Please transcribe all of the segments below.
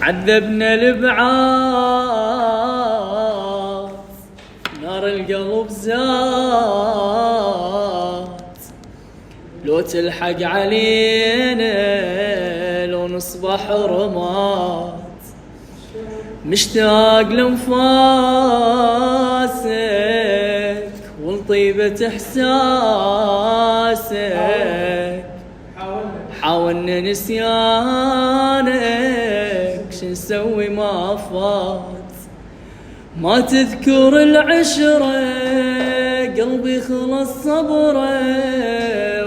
عذبنا البعاد نار القلب زاد، لو تلحق علينا لو نصبح رماد. مشتاق لانفاسك ولطيبة احساسك، حاولنا نسيانك شنسوي ما فات. ما تذكر العشرة قلبي خلص صبره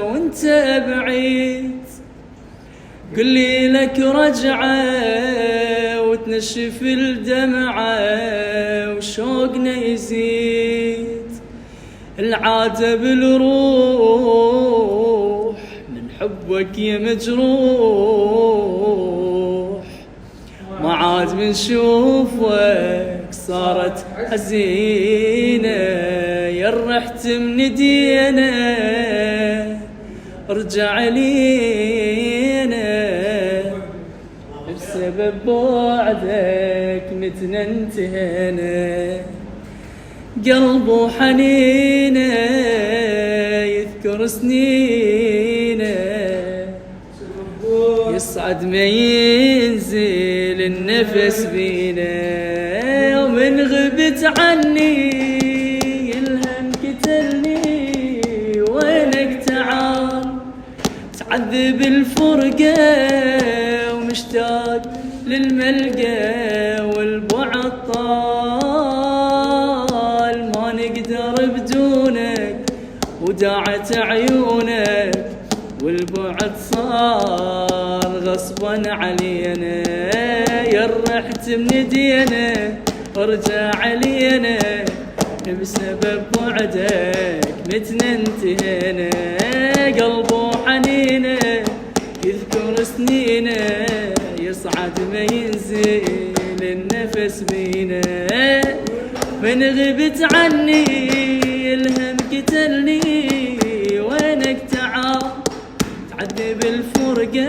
وانت بعيد. قلي لك رجعه وتنشف الدمعة وشوقنا يزيد. العادة بالروح من حبك يا مجروح، ما عاد بنشوفك صارت حزينة. يا رحت من دينا ارجع لينا، بسبب بعدك متنا انتهينا. قلبه حنينه يذكر سنينه، يصعد ما ينزل النفس بينا. ومن غبت عني الهم قتلني، وينك تعال تعذب الفرقة ومشتاق للملقى. والبعد طال ما نقدر بدونك وداعت عيونك، والبعد صار غصبا علينا. يا رحت من دينا ارجع علينا، بسبب بعدك متنا انتهينا. قلبه حنينه يذكر سنينه، يصعد ما ينزل النفس بينا. من غبت عني الهم قتلني، وينك تعال تعذب الفرقة